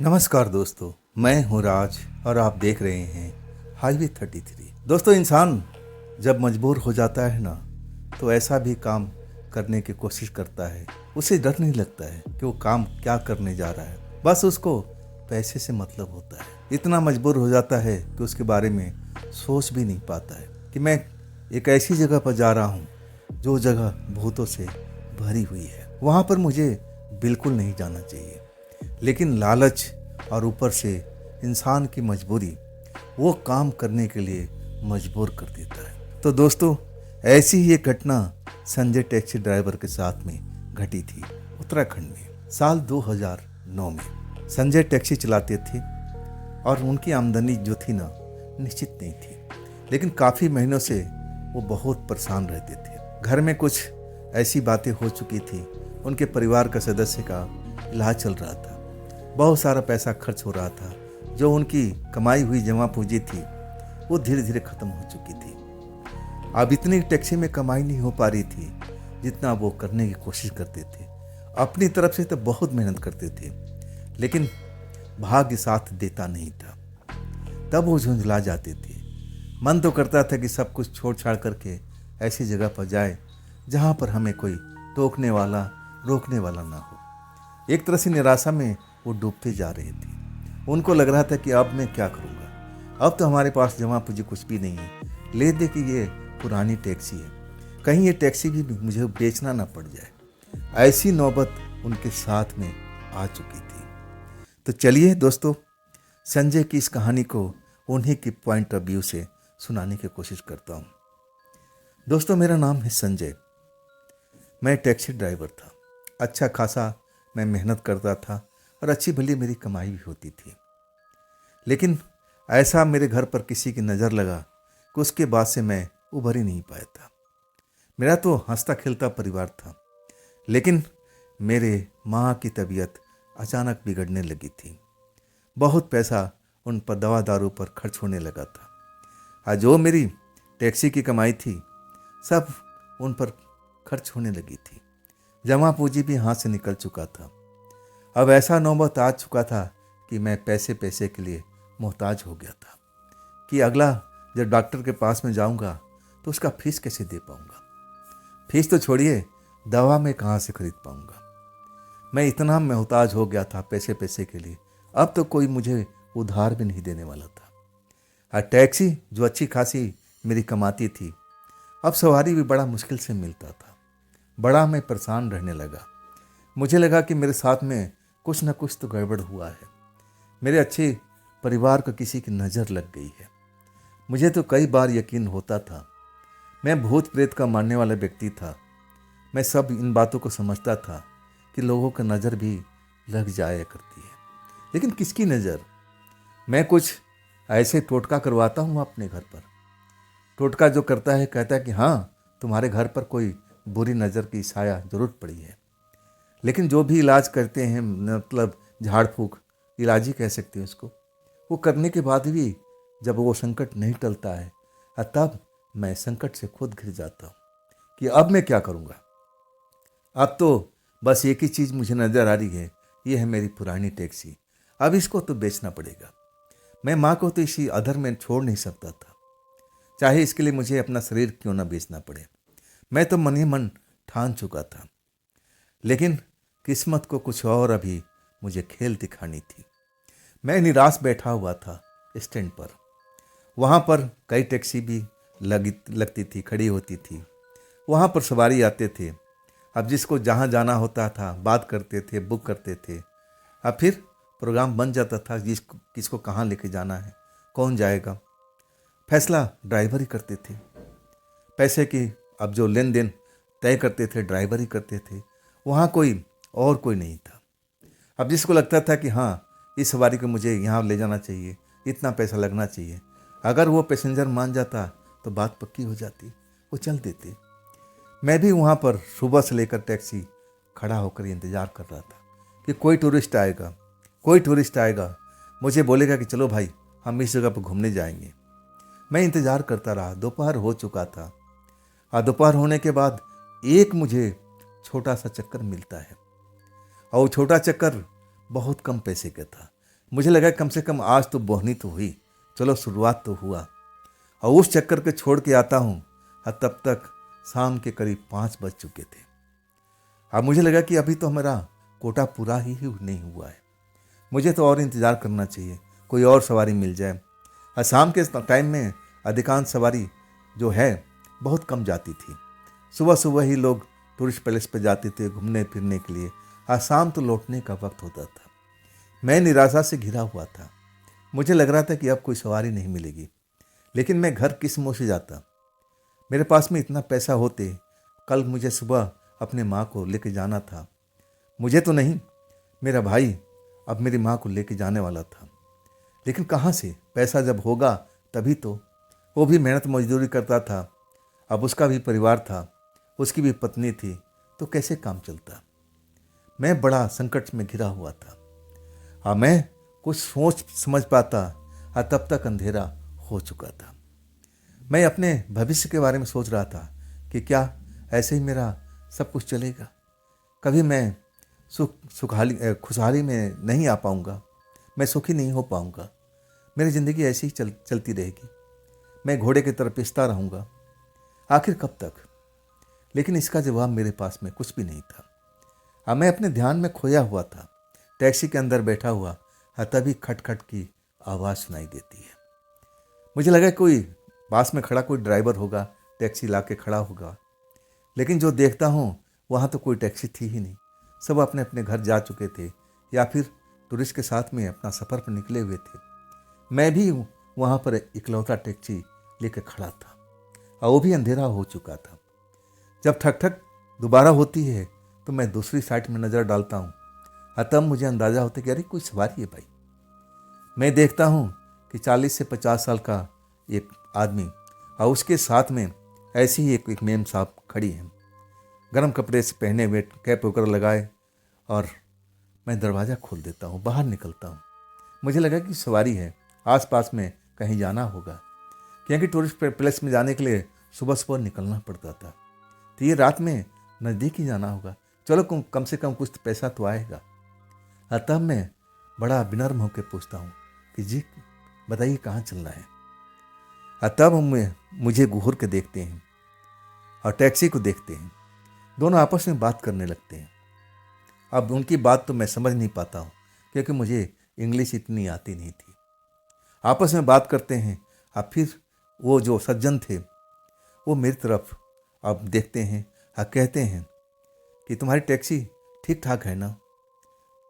नमस्कार दोस्तों, मैं हूं राज और आप देख रहे हैं हाईवे 33। दोस्तों, इंसान जब मजबूर हो जाता है ना, तो ऐसा भी काम करने की कोशिश करता है। उसे डर नहीं लगता है कि वो काम क्या करने जा रहा है, बस उसको पैसे से मतलब होता है। इतना मजबूर हो जाता है कि उसके बारे में सोच भी नहीं पाता है कि मैं एक ऐसी जगह पर जा रहा हूँ जो जगह भूतों से भरी हुई है। वहाँ पर मुझे बिल्कुल नहीं जाना चाहिए, लेकिन लालच और ऊपर से इंसान की मजबूरी वो काम करने के लिए मजबूर कर देता है। तो दोस्तों, ऐसी ही एक घटना संजय टैक्सी ड्राइवर के साथ में घटी थी उत्तराखंड में साल 2009 में। संजय टैक्सी चलाते थे और उनकी आमदनी जो थी ना, निश्चित नहीं थी, लेकिन काफ़ी महीनों से वो बहुत परेशान रहते थे। घर में कुछ ऐसी बातें हो चुकी थी, उनके परिवार का सदस्य का इलाज चल रहा था, बहुत सारा पैसा खर्च हो रहा था। जो उनकी कमाई हुई जमा पूंजी थी वो धीरे धीरे ख़त्म हो चुकी थी। अब इतनी टैक्सी में कमाई नहीं हो पा रही थी जितना वो करने की कोशिश करते थे। अपनी तरफ से तो बहुत मेहनत करते थे, लेकिन भाग्य साथ देता नहीं था। तब वो झुंझला जाते थे। मन तो करता था कि सब कुछ छोड़ छाड़ करके ऐसी जगह पर जाए जहाँ पर हमें कोई टोकने वाला रोकने वाला ना हो। एक तरह से निराशा में वो डूबते जा रहे थे। उनको लग रहा था कि अब मैं क्या करूँगा, अब तो हमारे पास जमा पूंजी कुछ भी नहीं है। ले दे कि ये पुरानी टैक्सी है, कहीं ये टैक्सी भी मुझे बेचना ना पड़ जाए। ऐसी नौबत उनके साथ में आ चुकी थी। तो चलिए दोस्तों, संजय की इस कहानी को उन्हीं की पॉइंट ऑफ व्यू से सुनाने की कोशिश करता हूँ। दोस्तों, मेरा नाम है संजय। मैं टैक्सी ड्राइवर था। अच्छा खासा मैं मेहनत करता था और अच्छी भली मेरी कमाई भी होती थी। लेकिन ऐसा मेरे घर पर किसी की नज़र लगा कि उसके बाद से मैं उभर ही नहीं पाया था। मेरा तो हंसता खेलता परिवार था, लेकिन मेरे माँ की तबीयत अचानक बिगड़ने लगी थी। बहुत पैसा उन पर दवा दारू पर खर्च होने लगा था। आज जो मेरी टैक्सी की कमाई थी सब उन पर खर्च होने लगी थी। जमा पूंजी भी हाथ से निकल चुका था। अब ऐसा नौबत आ चुका था कि मैं पैसे पैसे के लिए मोहताज हो गया था कि अगला जब डॉक्टर के पास में जाऊंगा तो उसका फीस कैसे दे पाऊंगा। फीस तो छोड़िए, दवा मैं कहाँ से खरीद पाऊंगा। मैं इतना मोहताज हो गया था पैसे पैसे के लिए, अब तो कोई मुझे उधार भी नहीं देने वाला था। और टैक्सी जो अच्छी खासी मेरी कमाती थी, अब सवारी भी बड़ा मुश्किल से मिलता था। बड़ा मैं परेशान रहने लगा। मुझे लगा कि मेरे साथ में कुछ न कुछ तो गड़बड़ हुआ है। मेरे अच्छे परिवार को किसी की नज़र लग गई है। मुझे तो कई बार यकीन होता था। मैं भूत प्रेत का मानने वाला व्यक्ति था। मैं सब इन बातों को समझता था कि लोगों की नज़र भी लग जाया करती है, लेकिन किसकी नज़र। मैं कुछ ऐसे टोटका करवाता हूँ अपने घर पर। टोटका जो करता है कहता है कि हाँ, तुम्हारे घर पर कोई बुरी नज़र की साया जरूर पड़ी है। लेकिन जो भी इलाज करते हैं, मतलब झाड़ फूक इलाज ही कह सकते हैं उसको, वो करने के बाद भी जब वो संकट नहीं टलता है, तब मैं संकट से खुद घिर जाता हूँ कि अब मैं क्या करूँगा। अब तो बस एक ही चीज़ मुझे नज़र आ रही है, ये है मेरी पुरानी टैक्सी। अब इसको तो बेचना पड़ेगा। मैं माँ को तो इसी अधर में छोड़ नहीं सकता था, चाहे इसके लिए मुझे अपना शरीर क्यों ना बेचना पड़े। मैं तो मन ही मन ठान चुका था, लेकिन किस्मत को कुछ और अभी मुझे खेल दिखानी थी। मैं निराश बैठा हुआ था स्टैंड पर। वहाँ पर कई टैक्सी भी लगती थी, खड़ी होती थी। वहाँ पर सवारी आते थे। अब जिसको जहाँ जाना होता था बात करते थे, बुक करते थे। अब फिर प्रोग्राम बन जाता था, किसको कहाँ लेके जाना है, कौन जाएगा, फैसला ड्राइवर ही करते थे। पैसे की अब जो लेन देन तय करते थे ड्राइवर ही करते थे। वहाँ कोई नहीं था। अब जिसको लगता था कि हाँ, इस सवारी को मुझे यहाँ ले जाना चाहिए, इतना पैसा लगना चाहिए, अगर वो पैसेंजर मान जाता तो बात पक्की हो जाती, वो चल देते। मैं भी वहाँ पर सुबह से लेकर टैक्सी खड़ा होकर इंतज़ार कर रहा था कि कोई टूरिस्ट आएगा, मुझे बोलेगा कि चलो भाई हम इस जगह पर घूमने जाएंगे। मैं इंतज़ार करता रहा। दोपहर हो चुका था और दोपहर होने के बाद एक मुझे छोटा सा चक्कर मिलता है, और वो छोटा चक्कर बहुत कम पैसे का था। मुझे लगा कम से कम आज तो बोहनी तो हुई, चलो शुरुआत तो हुआ। और उस चक्कर के छोड़ के आता हूँ और तब तक शाम के करीब 5 बज चुके थे। अब मुझे लगा कि अभी तो हमारा कोटा पूरा ही नहीं हुआ है, मुझे तो और इंतज़ार करना चाहिए, कोई और सवारी मिल जाए। और शाम के टाइम में अधिकांश सवारी जो है बहुत कम जाती थी। सुबह सुबह ही लोग टूरिस्ट पैलेस पर जाते थे घूमने फिरने के लिए, और शाम तो लौटने का वक्त होता था। मैं निराशा से घिरा हुआ था। मुझे लग रहा था कि अब कोई सवारी नहीं मिलेगी, लेकिन मैं घर किस मुँह से जाता। मेरे पास में इतना पैसा होते, कल मुझे सुबह अपने माँ को लेके जाना था। मुझे तो नहीं, मेरा भाई अब मेरी माँ को लेके जाने वाला था। लेकिन कहाँ से पैसा जब होगा तभी तो। वो भी मेहनत मजदूरी करता था, अब उसका भी परिवार था, उसकी भी पत्नी थी, तो कैसे काम चलता। मैं बड़ा संकट में घिरा हुआ था। अब मैं कुछ सोच समझ पाता और तब तक अंधेरा हो चुका था। मैं अपने भविष्य के बारे में सोच रहा था कि क्या ऐसे ही मेरा सब कुछ चलेगा, कभी मैं खुशहाली में नहीं आ पाऊँगा, मैं सुखी नहीं हो पाऊँगा, मेरी ज़िंदगी ऐसी ही चलती रहेगी, मैं घोड़े की तरह पिसता रहूँगा, आखिर कब तक। लेकिन इसका जवाब मेरे पास में कुछ भी नहीं था। अब मैं अपने ध्यान में खोया हुआ था, टैक्सी के अंदर बैठा हुआ, तभी खटखट की आवाज़ सुनाई देती है। मुझे लगा कोई पास में खड़ा कोई ड्राइवर होगा, टैक्सी ला के खड़ा होगा, लेकिन जो देखता हूँ वहाँ तो कोई टैक्सी थी ही नहीं। सब अपने अपने घर जा चुके थे या फिर टूरिस्ट के साथ में अपना सफ़र पर निकले हुए थे। मैं भी वहाँ पर इकलौता टैक्सी लेकर खड़ा था, और वो भी अंधेरा हो चुका था। जब ठक ठक दोबारा होती है तो मैं दूसरी साइड में नज़र डालता हूँ, तब मुझे अंदाज़ा होता है कि अरे कोई सवारी है भाई। मैं देखता हूँ कि 40 से 50 साल का एक आदमी और उसके साथ में ऐसी ही एक मेम साहब खड़ी हैं, गर्म कपड़े से पहने हुए, कैप वगैरह लगाए, और मैं दरवाज़ा खोल देता हूँ, बाहर निकलता हूँ। मुझे लगा कि सवारी है, आसपास में कहीं जाना होगा, क्योंकि टूरिस्ट प्लेस में जाने के लिए सुबह सुबह निकलना पड़ता था, तो ये रात में नज़दीक ही जाना होगा, चलो कम से कम कुछ पैसा तो आएगा। तब मैं बड़ा विनम्र होकर पूछता हूँ कि जी बताइए कहाँ चलना है। तब मुझे घूर के देखते हैं और टैक्सी को देखते हैं, दोनों आपस में बात करने लगते हैं। अब उनकी बात तो मैं समझ नहीं पाता हूँ, क्योंकि मुझे इंग्लिश इतनी आती नहीं थी। आपस में बात करते हैं, अब फिर वो जो सज्जन थे वो मेरी तरफ अब देखते हैं और कहते हैं कि तुम्हारी टैक्सी ठीक ठाक है ना,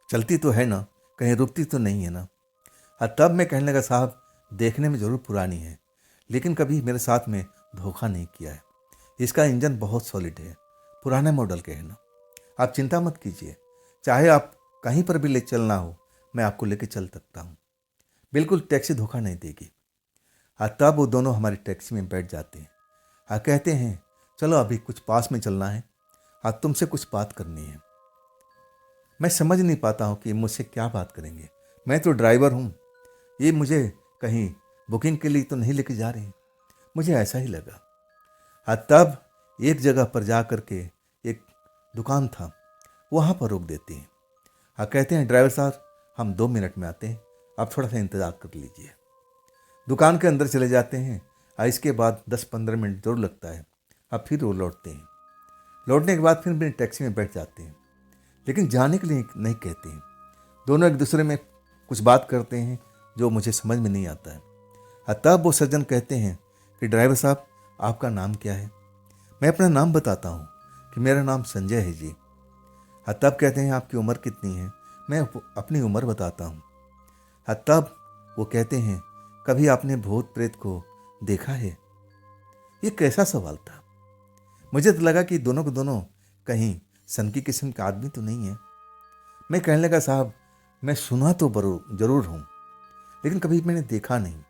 चलती तो है ना, कहीं रुकती तो नहीं है ना। और तब मैं कहने लगा साहब देखने में ज़रूर पुरानी है, लेकिन कभी मेरे साथ में धोखा नहीं किया है, इसका इंजन बहुत सॉलिड है, पुराने मॉडल के है ना, आप चिंता मत कीजिए, चाहे आप कहीं पर भी ले चलना हो मैं आपको लेके चल सकता हूँ, बिल्कुल टैक्सी धोखा नहीं देगी। और तब वो दोनों हमारी टैक्सी में बैठ जाते हैं और कहते हैं चलो अभी कुछ पास में चलना है और तुमसे कुछ बात करनी है। मैं समझ नहीं पाता हूँ कि मुझसे क्या बात करेंगे, मैं तो ड्राइवर हूँ, ये मुझे कहीं बुकिंग के लिए तो नहीं लेके जा रहे, मुझे ऐसा ही लगा। और तब एक जगह पर जा कर के एक दुकान था, वहाँ पर रोक देते हैं और कहते हैं ड्राइवर साहब हम 2 मिनट में आते हैं, आप थोड़ा सा इंतज़ार कर लीजिए। दुकान के अंदर चले जाते हैं और इसके बाद 10-15 मिनट जरूर लगता है। अब फिर वो लौटते हैं, लौटने के बाद फिर मेरी टैक्सी में बैठ जाते हैं, लेकिन जाने के लिए नहीं कहते हैं, दोनों एक दूसरे में कुछ बात करते हैं जो मुझे समझ में नहीं आता है। और तब वो सज्जन कहते हैं कि ड्राइवर साहब आपका नाम क्या है। मैं अपना नाम बताता हूँ कि मेरा नाम संजय है जी। और तब कहते हैं आपकी उम्र कितनी है, मैं अपनी उम्र बताता हूँ। और तब वो कहते हैं कभी आपने भूत प्रेत को देखा है। ये कैसा सवाल था, मुझे तो लगा कि दोनों को दोनों कहीं सनकी किस्म का आदमी तो नहीं है। मैं कहने लगा साहब मैं सुना तो जरूर हूँ, लेकिन कभी मैंने देखा नहीं,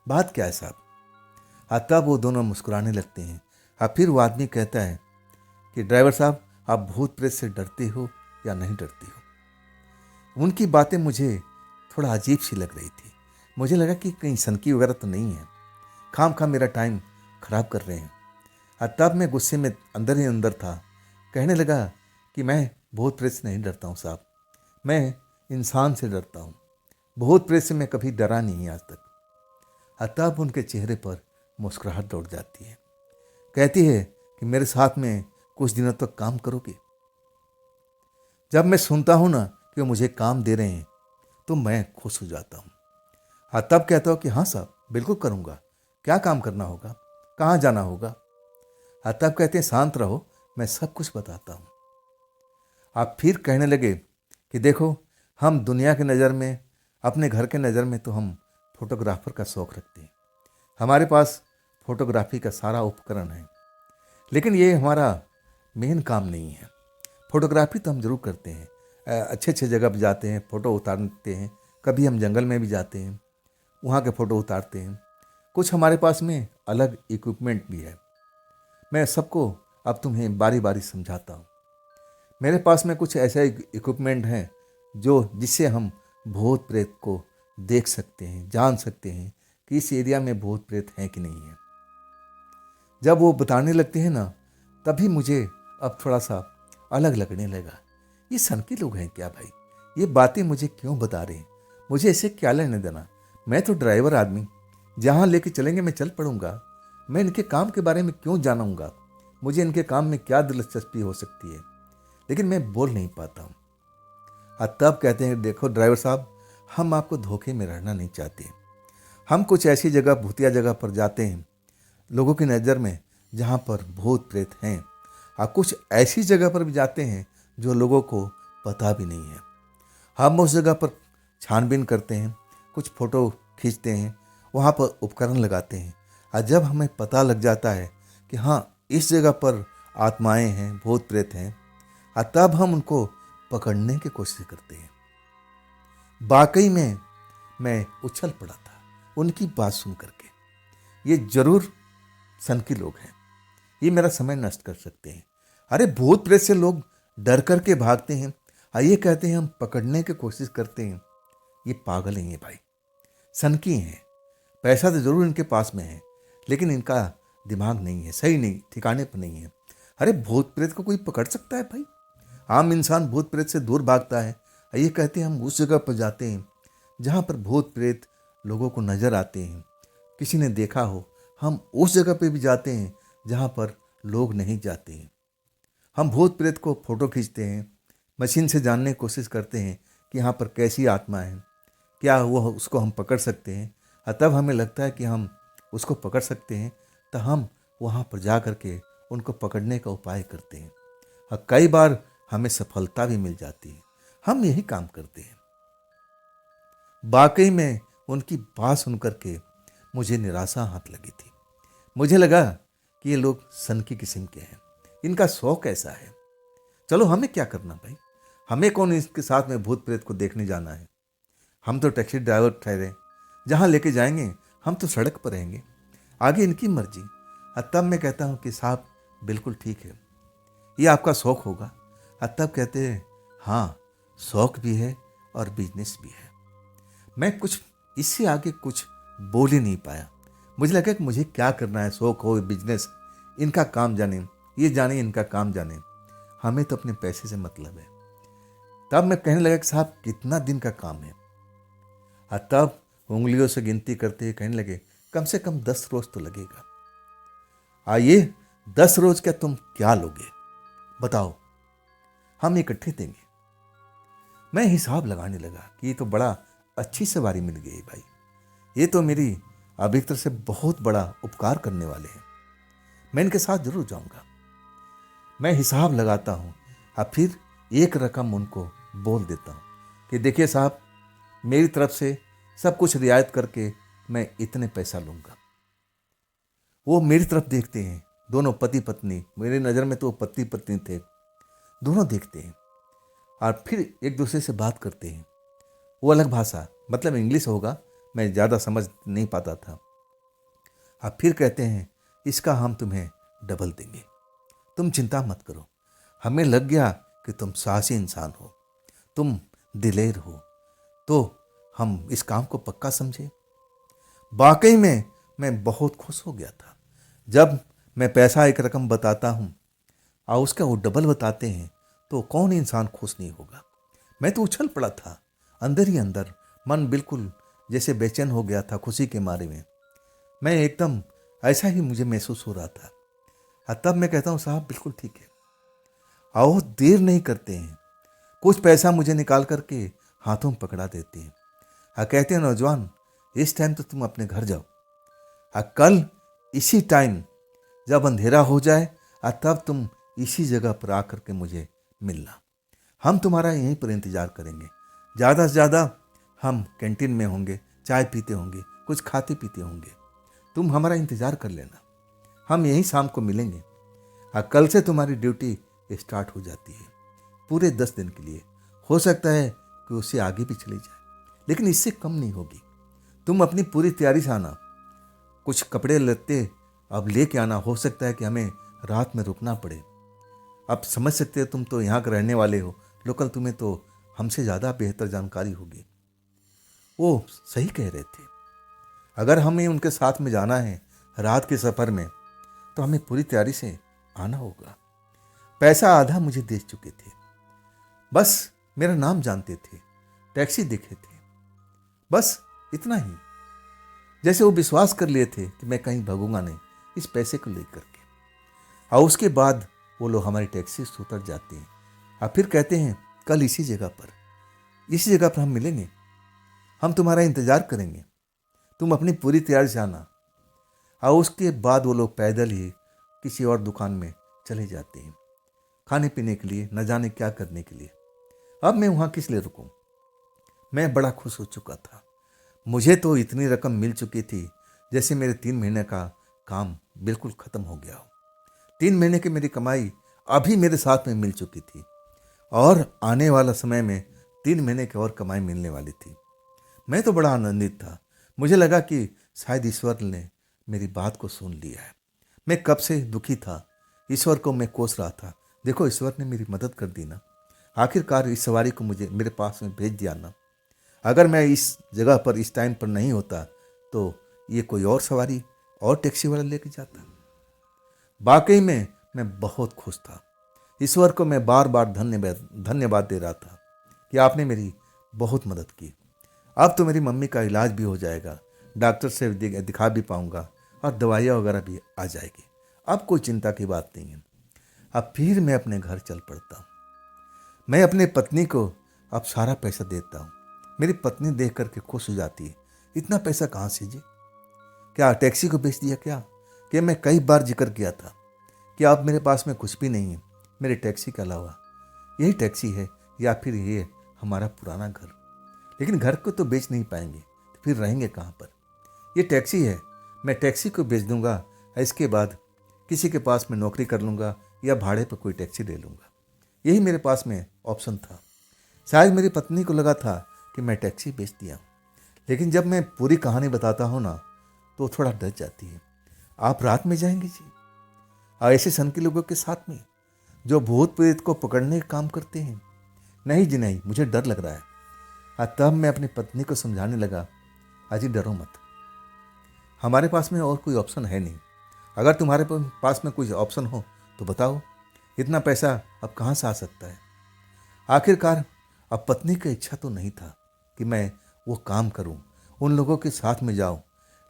बात क्या है साहब। तब वो दोनों मुस्कुराने लगते हैं और फिर वो आदमी कहता है कि ड्राइवर साहब आप भूत प्रेत से डरते हो या नहीं डरते हो। उनकी बातें मुझे थोड़ा अजीब सी लग रही थी, मुझे लगा कि कहीं सनकी वगैरह तो नहीं है, खाम खाम मेरा टाइम खराब कर रहे हैं। और तब मैं गुस्से में अंदर ही अंदर था, कहने लगा कि मैं भूत प्रेत से नहीं डरता हूँ साहब, मैं इंसान से डरता हूँ। भूत प्रेत से मैं कभी डरा नहीं आज तक। तब उनके चेहरे पर मुस्कुराहट दौड़ जाती है। कहती है कि मेरे साथ में कुछ दिनों तक काम करोगे। जब मैं सुनता हूं ना कि वो मुझे काम दे रहे हैं तो मैं खुश हो जाता हूं। तब कहता हूं कि हाँ साहब, बिल्कुल करूंगा। क्या काम करना होगा, कहाँ जाना होगा? तब कहते हैं शांत रहो, मैं सब कुछ बताता हूं। आप फिर कहने लगे कि देखो, हम दुनिया की नज़र में, अपने घर के नज़र में तो हम फोटोग्राफर का शौक़ रखते हैं। हमारे पास फोटोग्राफी का सारा उपकरण है, लेकिन ये हमारा मेन काम नहीं है। फोटोग्राफी तो हम जरूर करते हैं, अच्छे अच्छे जगह पर जाते हैं, फ़ोटो उतारते हैं। कभी हम जंगल में भी जाते हैं, वहाँ के फ़ोटो उतारते हैं। कुछ हमारे पास में अलग इक्विपमेंट भी है। मैं सबको अब तुम्हें बारी बारी समझाता हूँ। मेरे पास में कुछ ऐसे इक्विपमेंट हैं जिससे हम भूत प्रेत को देख सकते हैं, जान सकते हैं कि इस एरिया में भूत प्रेत हैं कि नहीं है। जब वो बताने लगते हैं ना, तभी मुझे अब थोड़ा सा अलग लगने लगा। ये सनकी लोग हैं क्या भाई? ये बातें मुझे क्यों बता रहे हैं? मुझे इसे क्या लेने देना? मैं तो ड्राइवर आदमी, जहाँ लेके चलेंगे मैं चल पड़ूंगा। मैं इनके काम के बारे में क्यों जानूंगा? मुझे इनके काम में क्या दिलचस्पी हो सकती है? लेकिन मैं बोल नहीं पाता हूँ। तब कहते हैं देखो ड्राइवर साहब, हम आपको धोखे में रहना नहीं चाहते। हम कुछ ऐसी जगह, भूतिया जगह पर जाते हैं लोगों की नज़र में जहाँ पर भूत प्रेत हैं, और कुछ ऐसी जगह पर भी जाते हैं जो लोगों को पता भी नहीं है। हम उस जगह पर छानबीन करते हैं, कुछ फ़ोटो खींचते हैं, वहाँ पर उपकरण लगाते हैं। और जब हमें पता लग जाता है कि हाँ, इस जगह पर आत्माएं हैं, भूत प्रेत हैं, और तब हम उनको पकड़ने की कोशिश करते हैं। वाकई में मैं उछल पड़ा था उनकी बात सुन करके। ये जरूर सनकी लोग हैं, ये मेरा समय नष्ट कर सकते हैं। अरे भूत प्रेत से लोग डर करके भागते हैं, और ये कहते हैं हम पकड़ने की कोशिश करते हैं। ये पागल हैं ये भाई, सनकी हैं। पैसा तो जरूर इनके पास में है, लेकिन इनका दिमाग नहीं है, सही नहीं, ठिकाने पर नहीं है। अरे भूत प्रेत को कोई पकड़ सकता है भाई? आम इंसान भूत प्रेत से दूर भागता है। ये कहते हैं हम उस जगह पर जाते हैं जहाँ पर भूत प्रेत लोगों को नजर आते हैं, किसी ने देखा हो। हम उस जगह पे भी जाते हैं जहाँ पर लोग नहीं जाते हैं। हम भूत प्रेत को फोटो खींचते हैं, मशीन से जानने की कोशिश करते हैं कि यहाँ पर कैसी आत्मा है, क्या वो उसको हम पकड़ सकते हैं। और तब हमें लगता है कि हम उसको पकड़ सकते हैं, तो हम वहाँ पर जा कर के उनको पकड़ने का उपाय करते हैं। और कई बार हमें सफलता भी मिल जाती है। हम यही काम करते हैं। वाकई में उनकी बात सुन करके मुझे निराशा हाथ लगी थी। मुझे लगा कि ये लोग सनकी किस्म के हैं, इनका शौक ऐसा है। चलो हमें क्या करना भाई, हमें कौन इसके साथ में भूत प्रेत को देखने जाना है? हम तो टैक्सी ड्राइवर ठहरे, जहाँ लेके जाएंगे हम तो सड़क पर रहेंगे, आगे इनकी मर्जी। और तब मैं कहता हूँ कि साहब बिल्कुल ठीक है, ये आपका शौक होगा। और तब कहते हैं हाँ, शौक भी है और बिजनेस भी है। मैं कुछ इससे आगे कुछ बोल ही नहीं पाया। मुझे लगा कि मुझे क्या करना है, शौक हो बिजनेस, इनका काम जाने, ये जाने इनका काम जाने, हमें तो अपने पैसे से मतलब है। तब मैं कहने लगा कि साहब कितना दिन का काम है? और तब उंगलियों से गिनती करते हुए कहने लगे कम से कम 10 रोज तो लगेगा। आइए 10 रोज क्या तुम क्या लोगे बताओ, हम इकट्ठे देंगे। मैं हिसाब लगाने लगा कि ये तो बड़ा अच्छी सवारी मिल गई भाई, ये तो मेरी अब एक तरह से बहुत बड़ा उपकार करने वाले हैं, मैं इनके साथ जरूर जाऊंगा। मैं हिसाब लगाता हूं और फिर एक रकम उनको बोल देता हूं कि देखिए साहब, मेरी तरफ से सब कुछ रियायत करके मैं इतने पैसा लूंगा। वो मेरी तरफ देखते हैं, दोनों पति पत्नी, मेरी नज़र में तो पति पत्नी थे, दोनों देखते हैं और फिर एक दूसरे से बात करते हैं। वो अलग भाषा, मतलब इंग्लिश होगा, मैं ज़्यादा समझ नहीं पाता था। अब फिर कहते हैं इसका हम तुम्हें डबल देंगे, तुम चिंता मत करो। हमें लग गया कि तुम साहसी इंसान हो, तुम दिलेर हो, तो हम इस काम को पक्का समझे। वाकई में मैं बहुत खुश हो गया था। जब मैं पैसा एक रकम बताता हूँ और उसका वो डबल बताते हैं तो कौन इंसान खुश नहीं होगा। मैं तो उछल पड़ा था, अंदर ही अंदर मन बिल्कुल जैसे बेचैन हो गया था खुशी के मारे में। मैं एकदम ऐसा ही मुझे महसूस हो रहा था। तब मैं कहता हूँ साहब बिल्कुल ठीक है, आओ देर नहीं करते हैं। कुछ पैसा मुझे निकाल करके हाथों में पकड़ा देते हैं। कहते हैं नौजवान इस टाइम तो तुम अपने घर जाओ, कल इसी टाइम जब अंधेरा हो जाए तब तुम इसी जगह पर आकर के मुझे मिलना। हम तुम्हारा यहीं पर इंतज़ार करेंगे। ज़्यादा से ज़्यादा हम कैंटीन में होंगे, चाय पीते होंगे, कुछ खाते पीते होंगे। तुम हमारा इंतज़ार कर लेना, हम यहीं शाम को मिलेंगे। कल से तुम्हारी ड्यूटी स्टार्ट हो जाती है पूरे 10 दिन के लिए। हो सकता है कि उससे आगे भी चली जाए, लेकिन इससे कम नहीं होगी। तुम अपनी पूरी तैयारी से आना, कुछ कपड़े लत्ते अब लेके आना। हो सकता है कि हमें रात में रुकना पड़े। अब समझ सकते हो, तुम तो यहाँ के रहने वाले हो, लोकल, तुम्हें तो हमसे ज़्यादा बेहतर जानकारी होगी। वो सही कह रहे थे। अगर हमें उनके साथ में जाना है रात के सफ़र में तो हमें पूरी तैयारी से आना होगा। पैसा आधा मुझे दे चुके थे, बस मेरा नाम जानते थे, टैक्सी दिखे थे, बस इतना ही। जैसे वो विश्वास कर लिए थे कि मैं कहीं भागूंगा नहीं इस पैसे को लेकर के। और उसके बाद वो लोग हमारी टैक्सी से उतर जाते हैं और फिर कहते हैं कल इसी जगह पर हम मिलेंगे, हम तुम्हारा इंतज़ार करेंगे, तुम अपनी पूरी तैयारी से आना। और उसके बाद वो लोग पैदल ही किसी और दुकान में चले जाते हैं खाने पीने के लिए, न जाने क्या करने के लिए। अब मैं वहाँ किस लिए रुकूं? मैं बड़ा खुश हो चुका था। मुझे तो इतनी रकम मिल चुकी थी जैसे मेरे 3 महीने का काम बिल्कुल ख़त्म हो गया हो। 3 महीने की मेरी कमाई अभी मेरे साथ में मिल चुकी थी और आने वाला समय में 3 महीने की और कमाई मिलने वाली थी। मैं तो बड़ा आनंदित था। मुझे लगा कि शायद ईश्वर ने मेरी बात को सुन लिया है। मैं कब से दुखी था, ईश्वर को मैं कोस रहा था। देखो ईश्वर ने मेरी मदद कर दी ना, आखिरकार इस सवारी को मुझे मेरे पास में भेज दिया ना। अगर मैं इस जगह पर इस टाइम पर नहीं होता तो ये कोई और सवारी और टैक्सी वाला लेके जाता। वाकई में मैं बहुत खुश था। ईश्वर को मैं बार बार धन्यवाद दे रहा था कि आपने मेरी बहुत मदद की। अब तो मेरी मम्मी का इलाज भी हो जाएगा, डॉक्टर से दिखा भी पाऊंगा और दवाइयाँ वगैरह भी आ जाएगी। अब कोई चिंता की बात नहीं है। अब फिर मैं अपने घर चल पड़ता हूँ। मैं अपने पत्नी को अब सारा पैसा देता हूँ। मेरी पत्नी देख करके खुश हो जाती है। इतना पैसा कहाँ से जी? क्या टैक्सी को बेच दिया क्या? कि मैं कई बार जिक्र किया था कि अब मेरे पास में कुछ भी नहीं है मेरे टैक्सी के अलावा। यही टैक्सी है या फिर ये हमारा पुराना घर। लेकिन घर को तो बेच नहीं पाएंगे तो फिर रहेंगे कहाँ पर? ये टैक्सी है, मैं टैक्सी को बेच दूंगा। इसके बाद किसी के पास में नौकरी कर लूँगा या भाड़े पर कोई टैक्सी ले लूँगा। यही मेरे पास में ऑप्शन था। शायद मेरी पत्नी को लगा था कि मैं टैक्सी बेच दिया, लेकिन जब मैं पूरी कहानी बताता हूँ ना तो थोड़ा डर जाती है। आप रात में जाएंगे जी? और ऐसे सनकी लोगों के साथ में जो भूत प्रेत को पकड़ने का काम करते हैं? नहीं जी नहीं, मुझे डर लग रहा है। तब मैं अपनी पत्नी को समझाने लगा, अजी डरो मत, हमारे पास में और कोई ऑप्शन है नहीं। अगर तुम्हारे पास में कोई ऑप्शन हो तो बताओ, इतना पैसा अब कहाँ से आ सकता है? आखिरकार अब पत्नी की इच्छा तो नहीं था कि मैं वो काम करूं, उन लोगों के साथ में जाऊं,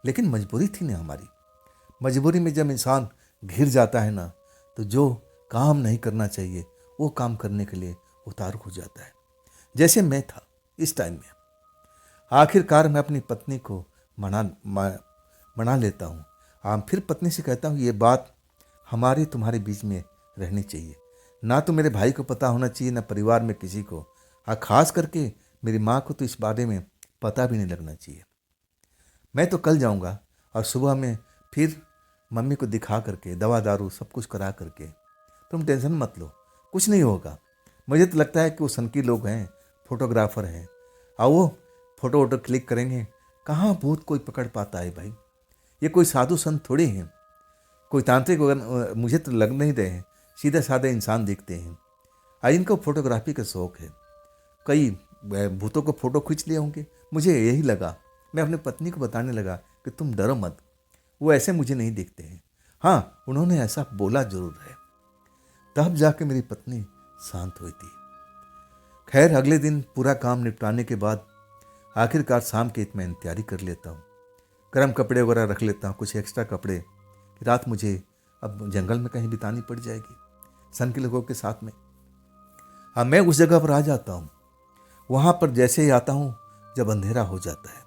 लेकिन मजबूरी थी ना हमारी। मजबूरी में जब इंसान घिर जाता है ना तो जो काम नहीं करना चाहिए वो काम करने के लिए उतारू हो जाता है, जैसे मैं था इस टाइम में। आखिरकार मैं अपनी पत्नी को मना लेता हूँ। फिर पत्नी से कहता हूँ ये बात हमारी तुम्हारे बीच में रहनी चाहिए, ना तो मेरे भाई को पता होना चाहिए ना परिवार में किसी को। खास करके मेरी माँ को तो इस बारे में पता भी नहीं लगना चाहिए। मैं तो कल जाऊँगा और सुबह में फिर मम्मी को दिखा करके दवा दारू सब कुछ करा करके, तुम टेंशन मत लो, कुछ नहीं होगा। मुझे तो लगता है कि वो सनकी लोग हैं, फोटोग्राफर हैं, और वो फोटो वोटो क्लिक करेंगे। कहाँ भूत कोई पकड़ पाता है भाई? ये कोई साधु संत थोड़ी हैं, कोई तांत्रिक वगैरह मुझे तो लग नहीं रहे हैं, सीधे साधे इंसान दिखते हैं। इनको फोटोग्राफी का शौक है, कई भूतों को फोटो खींच लिए होंगे, मुझे यही लगा। मैं अपनी पत्नी को बताने लगा कि तुम डरो मत, वो ऐसे मुझे नहीं देखते हैं। हाँ, उन्होंने ऐसा बोला जरूर है। तब जाके मेरी पत्नी शांत हुई थी। खैर अगले दिन पूरा काम निपटाने के बाद आखिरकार शाम की मैं तैयारी कर लेता हूँ, गर्म कपड़े वगैरह रख लेता हूँ, कुछ एक्स्ट्रा कपड़े। रात मुझे अब जंगल में कहीं बितानी पड़ जाएगी सन के लोगों के साथ में। हाँ, मैं उस जगह पर आ जाता हूँ। वहाँ पर जैसे ही आता हूँ, जब अंधेरा हो जाता है,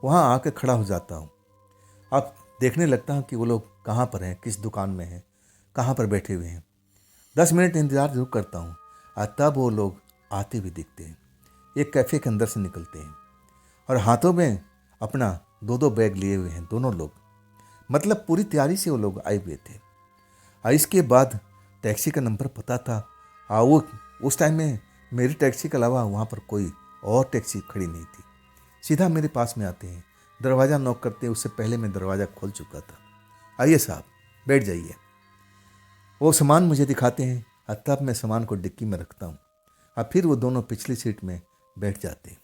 वहाँ आके खड़ा हो जाता हूँ। अब देखने लगता हूँ कि वो लोग कहाँ पर हैं, किस दुकान में हैं, कहाँ पर बैठे हुए हैं। 10 मिनट इंतज़ार जरूर करता हूँ और तब वो लोग आते हुए दिखते हैं। एक कैफ़े के अंदर से निकलते हैं और हाथों में अपना 2-2 बैग लिए हुए हैं दोनों लोग। मतलब पूरी तैयारी से वो लोग आए हुए थे। और इसके बाद टैक्सी का नंबर पता था। वो उस टाइम में मेरी टैक्सी के अलावा वहाँ पर कोई और टैक्सी खड़ी नहीं थी। सीधा मेरे पास में आते हैं, दरवाज़ा नॉक करते हैं। उससे पहले मैं दरवाज़ा खोल चुका था। आइए साहब, बैठ जाइए। वो सामान मुझे दिखाते हैं और तब मैं सामान को डिक्की में रखता हूँ और फिर वो दोनों पिछली सीट में बैठ जाते हैं।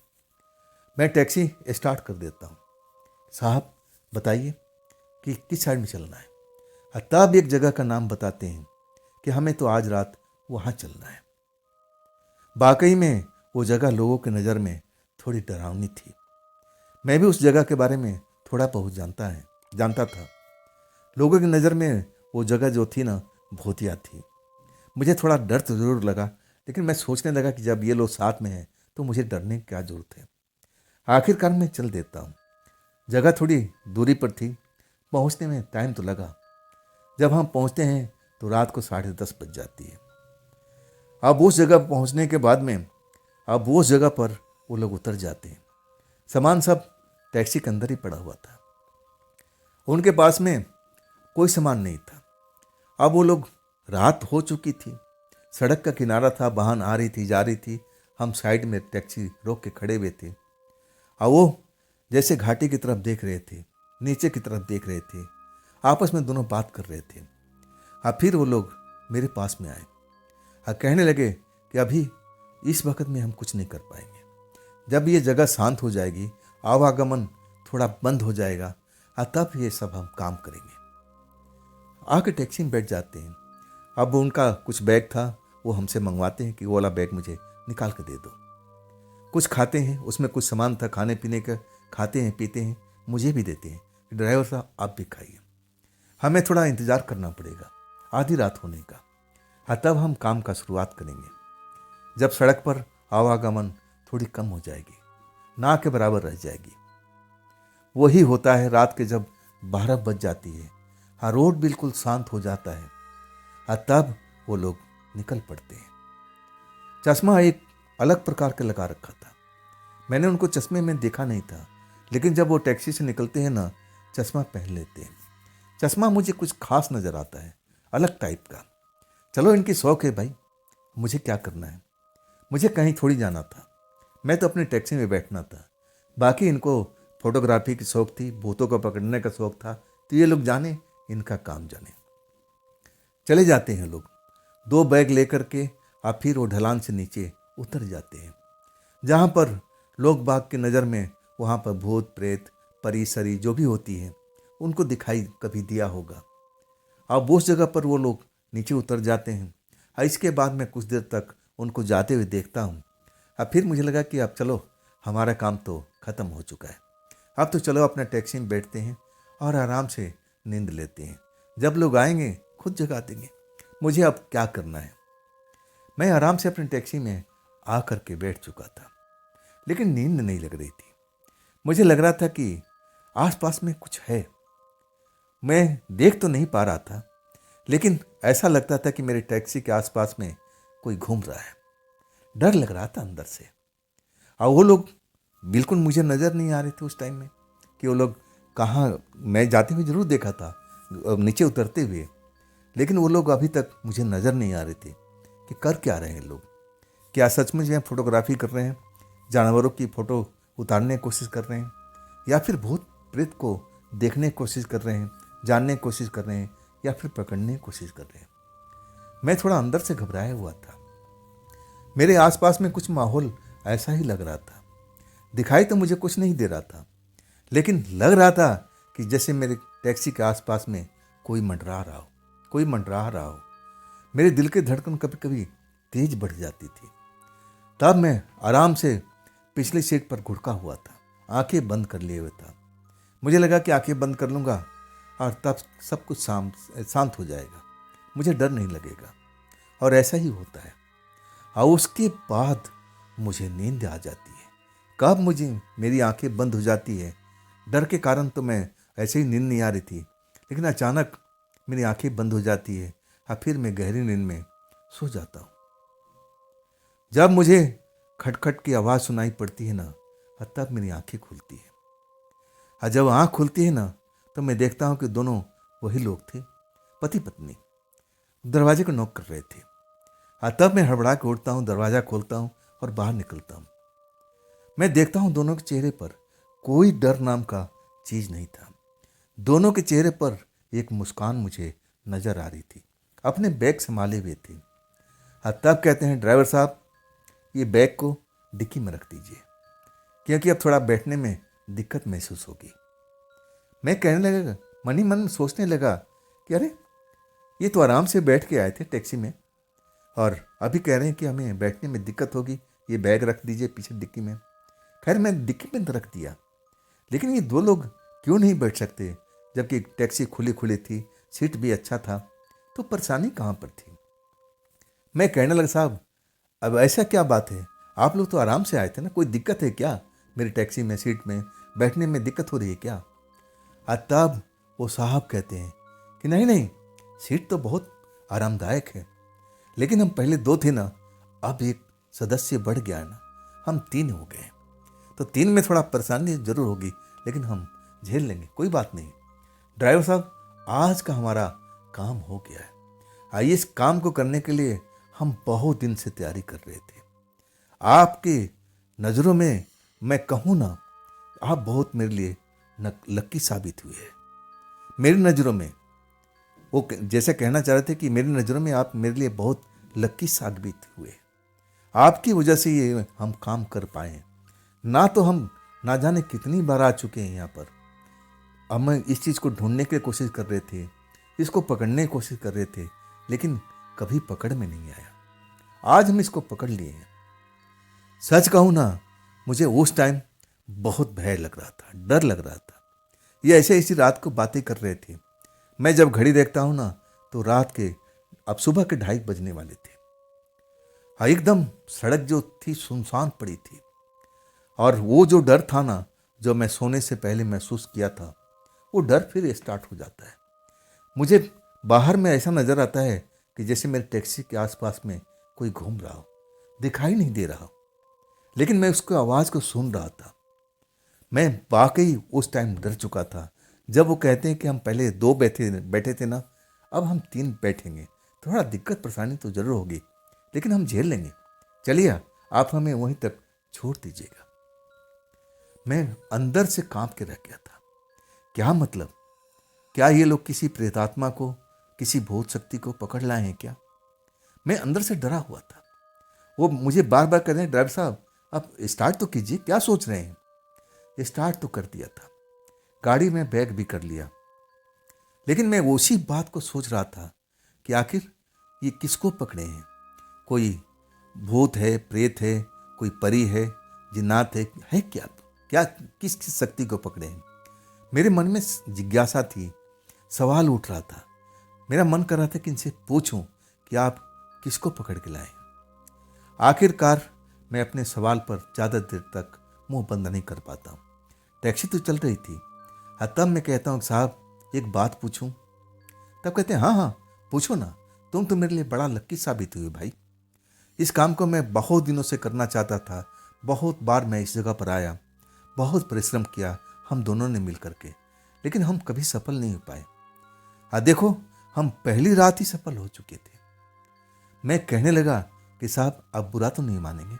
मैं टैक्सी स्टार्ट कर देता हूँ। साहब बताइए कि किस साइड में चलना है। और तब एक जगह का नाम बताते हैं कि हमें तो आज रात वहाँ चलना है। वाकई में वो जगह लोगों की नज़र में थोड़ी डरावनी थी। मैं भी उस जगह के बारे में थोड़ा बहुत जानता था। लोगों की नज़र में वो जगह जो थी ना, भूतिया थी। मुझे थोड़ा डर तो ज़रूर लगा, लेकिन मैं सोचने लगा कि जब ये लोग साथ में हैं तो मुझे डरने की क्या ज़रूरत है। आखिरकार मैं चल देता हूँ। जगह थोड़ी दूरी पर थी, पहुँचने में टाइम तो लगा। जब हम पहुँचते हैं तो रात को 10:30 बज जाती है। अब उस जगह पहुँचने के बाद में अब उस जगह पर वो लोग उतर जाते हैं। सामान सब टैक्सी के अंदर ही पड़ा हुआ था। उनके पास में कोई सामान नहीं था। अब वो लोग, रात हो चुकी थी, सड़क का किनारा था, वाहन आ रही थी जा रही थी। हम साइड में टैक्सी रोक के खड़े हुए थे और वो जैसे घाटी की तरफ देख रहे थे, नीचे की तरफ देख रहे थे, आपस में दोनों बात कर रहे थे। और फिर वो लोग मेरे पास में आए और कहने लगे कि अभी इस वक्त में हम कुछ नहीं कर पाएंगे। जब ये जगह शांत हो जाएगी, आवागमन थोड़ा बंद हो जाएगा और तब ये सब हम काम करेंगे। आके टैक्सी में बैठ जाते हैं। अब उनका कुछ बैग था, वो हमसे मंगवाते हैं कि वो वाला बैग मुझे निकाल के दे दो। कुछ खाते हैं, उसमें कुछ सामान था खाने पीने का, खाते हैं पीते हैं, मुझे भी देते हैं। ड्राइवर साहब आप भी खाइए, हमें थोड़ा इंतज़ार करना पड़ेगा आधी रात होने का, और तब हम काम का शुरुआत करेंगे। जब सड़क पर आवागमन थोड़ी कम हो जाएगी, ना के बराबर रह जाएगी। वही होता है रात के जब 12 बज जाती है, हाँ, रोड बिल्कुल शांत हो जाता है और तब वो लोग निकल पड़ते हैं। चश्मा एक अलग प्रकार का लगा रखा था। मैंने उनको चश्मे में देखा नहीं था, लेकिन जब वो टैक्सी से निकलते हैं ना, चश्मा पहन लेते हैं। चश्मा मुझे कुछ खास नज़र आता है, अलग टाइप का। चलो इनकी शौक है भाई, मुझे क्या करना है, मुझे कहीं थोड़ी जाना था। मैं तो अपनी टैक्सी में बैठना था। बाकी इनको फोटोग्राफी की शौक थी, भूतों को पकड़ने का शौक था, तो ये लोग जाने, इनका काम जाने। चले जाते हैं लोग 2 बैग लेकर के, और फिर वो ढलान से नीचे उतर जाते हैं। जहाँ पर लोग बाग की नज़र में, वहाँ पर भूत प्रेत परी सरी जो भी होती है, उनको दिखाई कभी दिया होगा। अब उस जगह पर वो लोग नीचे उतर जाते हैं और इसके बाद मैं कुछ देर तक उनको जाते हुए देखता हूँ। अब फिर मुझे लगा कि अब चलो, हमारा काम तो ख़त्म हो चुका है, अब तो चलो अपना टैक्सी में बैठते हैं और आराम से नींद लेते हैं। जब लोग आएंगे खुद जगा देंगे, मुझे अब क्या करना है। मैं आराम से अपनी टैक्सी में आ कर के बैठ चुका था, लेकिन नींद नहीं लग रही थी। मुझे लग रहा था कि आसपास में कुछ है। मैं देख तो नहीं पा रहा था, लेकिन ऐसा लगता था कि मेरे टैक्सी के आसपास में कोई घूम रहा है। डर लग रहा था अंदर से। और वो लोग बिल्कुल मुझे नज़र नहीं आ रहे थे उस टाइम में कि वो लोग कहाँ। मैं जाते हुए ज़रूर देखा था, नीचे उतरते हुए, लेकिन वो लोग अभी तक मुझे नज़र नहीं आ रहे थे कि कर क्या रहे हैं लोग। क्या सच में जो फोटोग्राफी कर रहे हैं, जानवरों की फ़ोटो उतारने की कोशिश कर रहे हैं, या फिर भूत प्रेत को देखने की कोशिश कर रहे हैं, जानने की कोशिश कर रहे हैं, या फिर पकड़ने की कोशिश कर रहे हैं। मैं थोड़ा अंदर से घबराया हुआ था। मेरे आसपास में कुछ माहौल ऐसा ही लग रहा था। दिखाई तो मुझे कुछ नहीं दे रहा था, लेकिन लग रहा था कि जैसे मेरे टैक्सी के आसपास में कोई मंडरा रहा हो। मेरे दिल की धड़कन कभी कभी तेज बढ़ जाती थी। तब मैं आराम से पिछली सीट पर घुड़का हुआ था। आंखें बंद कर लिए हुए था। मुझे लगा कि आंखें बंद कर लूँगा और तब सब कुछ शांत हो जाएगा, मुझे डर नहीं लगेगा। और ऐसा ही होता है। और उसके बाद मुझे नींद आ जाती है। कब मुझे मेरी आंखें बंद हो जाती है, डर के कारण तो मैं ऐसे ही नींद नहीं आ रही थी, लेकिन अचानक मेरी आंखें बंद हो जाती है और फिर मैं गहरी नींद में सो जाता हूँ। जब मुझे खटखट की आवाज़ सुनाई पड़ती है ना, तब मेरी आंखें खुलती है। और जब आँख खुलती है ना, तो मैं देखता हूँ कि दोनों वही लोग थे, पति पत्नी, दरवाजे को नॉक कर रहे थे। और तब मैं हड़बड़ा के उठता हूँ, दरवाज़ा खोलता हूँ और बाहर निकलता हूँ। मैं देखता हूँ दोनों के चेहरे पर कोई डर नाम का चीज़ नहीं था। दोनों के चेहरे पर एक मुस्कान मुझे नजर आ रही थी। अपने बैग संभाले हुए थे। और तब कहते हैं, ड्राइवर साहब ये बैग को डिक्की में रख दीजिए, क्योंकि अब थोड़ा बैठने में दिक्कत महसूस होगी। मैं कहने लगा, मन ही मन सोचने लगा कि अरे ये तो आराम से बैठ के आए थे टैक्सी में, और अभी कह रहे हैं कि हमें बैठने में दिक्कत होगी, ये बैग रख दीजिए पीछे डिक्की में। खैर मैं डिक्की में तो रख दिया, लेकिन ये दो लोग क्यों नहीं बैठ सकते, जबकि टैक्सी खुली खुली थी, सीट भी अच्छा था, तो परेशानी कहाँ पर थी। मैं कहने लगा, साहब अब ऐसा क्या बात है, आप लोग तो आराम से आए थे ना, कोई दिक्कत है क्या, मेरी टैक्सी में सीट में बैठने में दिक्कत हो रही है क्या। और तब वो साहब कहते हैं कि नहीं नहीं, सीट तो बहुत आरामदायक है, लेकिन हम पहले दो थे ना, अब एक सदस्य बढ़ गया है ना, हम 3 हो गए, तो 3 में थोड़ा परेशानी जरूर होगी, लेकिन हम झेल लेंगे, कोई बात नहीं। ड्राइवर साहब आज का हमारा काम हो गया है। आइए, इस काम को करने के लिए हम बहुत दिन से तैयारी कर रहे थे। आपके नज़रों में मैं कहूँ ना, आप बहुत मेरे लिए लक्की साबित हुए हैं। मेरी नज़रों में वो जैसे कहना चाह रहे थे कि मेरी नज़रों में आप मेरे लिए बहुत लक्की साबित हुए। आपकी वजह से ये हम काम कर पाए ना, तो हम ना जाने कितनी बार आ चुके हैं यहाँ पर। हम इस चीज़ को ढूंढने की कोशिश कर रहे थे, इसको पकड़ने की कोशिश कर रहे थे, लेकिन कभी पकड़ में नहीं आया। आज हम इसको पकड़ लिए हैं। सच कहूँ ना, मुझे उस टाइम बहुत भय लग रहा था, डर लग रहा था। ये ऐसे इसी रात को बातें कर रहे थे। मैं जब घड़ी देखता हूँ ना, तो रात के अब सुबह के 2:30 बजने वाले थे। हाँ, एकदम सड़क जो थी सुनसान पड़ी थी, और वो जो डर था ना, जो मैं सोने से पहले महसूस किया था, वो डर फिर स्टार्ट हो जाता है। मुझे बाहर में ऐसा नज़र आता है कि जैसे मेरे टैक्सी के आसपास में कोई घूम रहा हो, दिखाई नहीं दे रहा हो, लेकिन मैं उसकी आवाज़ को सुन रहा था। मैं वाकई उस टाइम डर चुका था। जब वो कहते हैं कि हम पहले 2 बैठे थे ना, अब हम 3 बैठेंगे, थोड़ा दिक्कत परेशानी तो जरूर होगी, लेकिन हम झेल लेंगे। चलिए, आप हमें वहीं तक छोड़ दीजिएगा। मैं अंदर से कांप के रह गया था। क्या मतलब, क्या ये लोग किसी प्रेतात्मा को, किसी भूत शक्ति को पकड़ लाए हैं क्या? मैं अंदर से डरा हुआ था। वो मुझे बार बार कह रहे हैं, ड्राइवर साहब आप स्टार्ट तो कीजिए, क्या सोच रहे हैं। स्टार्ट तो कर दिया था, गाड़ी में बैग भी कर लिया, लेकिन मैं उसी बात को सोच रहा था कि आखिर ये किसको पकड़े हैं। कोई भूत है, प्रेत है, कोई परी है, जिन्नात है क्या, क्या किस शक्ति को पकड़े हैं। मेरे मन में जिज्ञासा थी, सवाल उठ रहा था। मेरा मन कर रहा था कि इनसे पूछूं कि आप किसको पकड़ के लाए। आखिरकार मैं अपने सवाल पर ज़्यादा देर तक मुंह बंद नहीं कर पाता हूँ। टैक्सी तो चल रही थी। तब मैं कहता हूँ, साहब एक बात पूछूं। तब कहते हैं, हाँ हाँ पूछो ना, तुम तो मेरे लिए बड़ा लक्की साबित हुए भाई। इस काम को मैं बहुत दिनों से करना चाहता था। बहुत बार मैं इस जगह पर आया, बहुत परिश्रम किया हम दोनों ने मिल करके, लेकिन हम कभी सफल नहीं हो पाए। देखो, हम पहली रात ही सफल हो चुके थे। मैं कहने लगा कि साहब आप बुरा तो नहीं मानेंगे,